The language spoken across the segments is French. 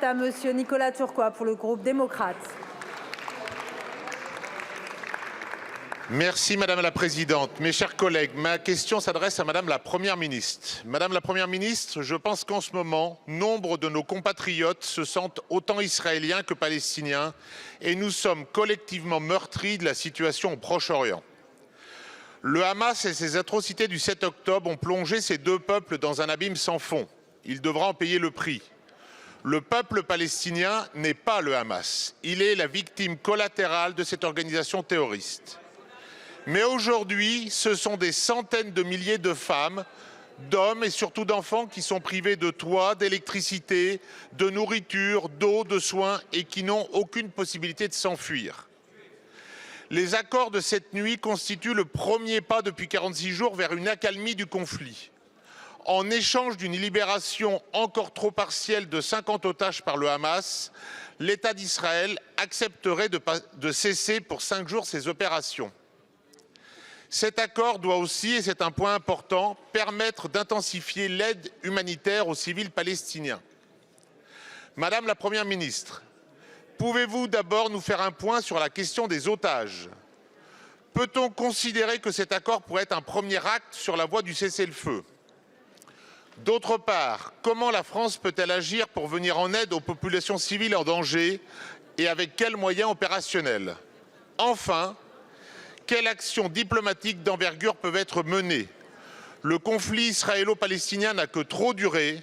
À Monsieur Nicolas Turquois pour le groupe démocrate. Merci Madame la Présidente. Mes chers collègues, ma question s'adresse à Madame la Première ministre. Madame la Première ministre, je pense qu'en ce moment, nombre de nos compatriotes se sentent autant israéliens que palestiniens et nous sommes collectivement meurtris de la situation au Proche-Orient. Le Hamas et ses atrocités du 7 octobre ont plongé ces deux peuples dans un abîme sans fond. Il devra en payer le prix. Le peuple palestinien n'est pas le Hamas. Il est la victime collatérale de cette organisation terroriste. Mais aujourd'hui, ce sont des centaines de milliers de femmes, d'hommes et surtout d'enfants qui sont privés de toit, d'électricité, de nourriture, d'eau, de soins et qui n'ont aucune possibilité de s'enfuir. Les accords de cette nuit constituent le premier pas depuis 46 jours vers une accalmie du conflit. En échange d'une libération encore trop partielle de 50 otages par le Hamas, l'État d'Israël accepterait de cesser pour 5 jours ses opérations. Cet accord doit aussi, et c'est un point important, permettre d'intensifier l'aide humanitaire aux civils palestiniens. Madame la Première ministre, pouvez-vous d'abord nous faire un point sur la question des otages? Peut-on considérer que cet accord pourrait être un premier acte sur la voie du cessez-le-feu? D'autre part, comment la France peut-elle agir pour venir en aide aux populations civiles en danger et avec quels moyens opérationnels? Enfin, quelles actions diplomatiques d'envergure peuvent être menées? Le conflit israélo-palestinien n'a que trop duré.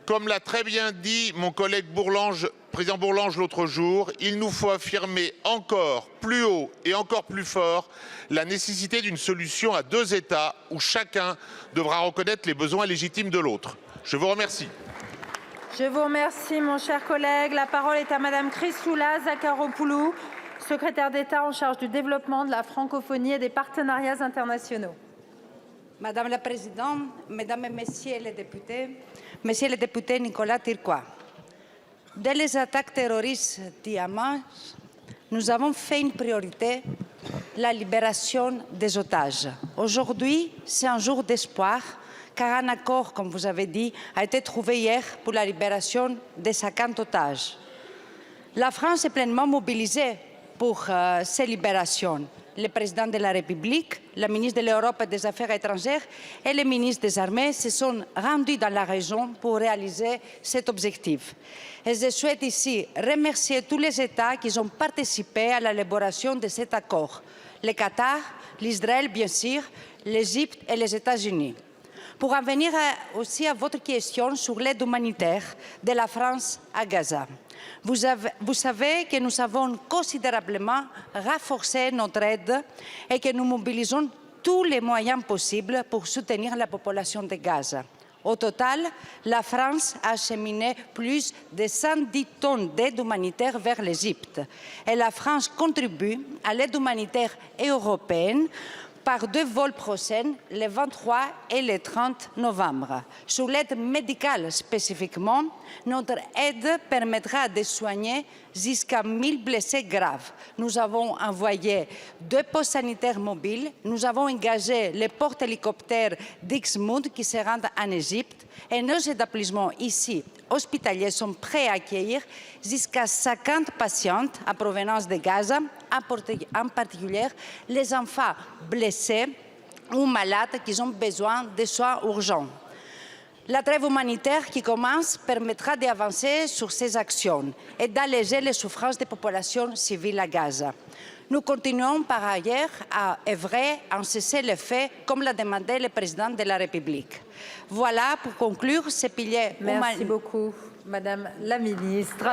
Comme l'a très bien dit mon collègue président Bourlange l'autre jour, il nous faut affirmer encore plus haut et encore plus fort la nécessité d'une solution à deux États où chacun devra reconnaître les besoins légitimes de l'autre. Je vous remercie. Je vous remercie, mon cher collègue. La parole est à Madame Chrysoula Zakharopoulou, secrétaire d'État en charge du développement, de la francophonie et des partenariats internationaux. Madame la Présidente, Mesdames et Messieurs les députés, Monsieur le député Nicolas Turquois, dès les attaques terroristes du Hamas, nous avons fait une priorité la libération des otages. Aujourd'hui, c'est un jour d'espoir, car un accord, comme vous avez dit, a été trouvé hier pour la libération des 50 otages. La France est pleinement mobilisée pour ces libérations. Le président de la République, la ministre de l'Europe et des Affaires étrangères et le ministre des Armées se sont rendus dans la région pour réaliser cet objectif. Et je souhaite ici remercier tous les États qui ont participé à l'élaboration de cet accord. Le Qatar, l'Israël bien sûr, l'Égypte et les États-Unis. Pour en venir aussi à votre question sur l'aide humanitaire de la France à Gaza. Vous savez que nous avons considérablement renforcé notre aide et que nous mobilisons tous les moyens possibles pour soutenir la population de Gaza. Au total, la France a acheminé plus de 110 tonnes d'aide humanitaire vers l'Égypte. Et la France contribue à l'aide humanitaire européenne par 2 vols prochains, le 23 et le 30 novembre. Sur l'aide médicale spécifiquement, notre aide permettra de soigner jusqu'à 1000 blessés graves. Nous avons envoyé 2 postes sanitaires mobiles. Nous avons engagé les porte-hélicoptères d'Ixmoud qui se rendent en Égypte. Et nos établissements ici, hospitaliers, sont prêts à accueillir jusqu'à 50 patientes en provenance de Gaza, en particulier les enfants blessés ou malades qui ont besoin de soins urgents. La trêve humanitaire qui commence permettra d'avancer sur ces actions et d'alléger les souffrances des populations civiles à Gaza. Nous continuons par ailleurs à œuvrer en cessez-le-feu comme l'a demandé le président de la République. Voilà pour conclure ce pilier humanitaire. Merci beaucoup, Madame la Ministre.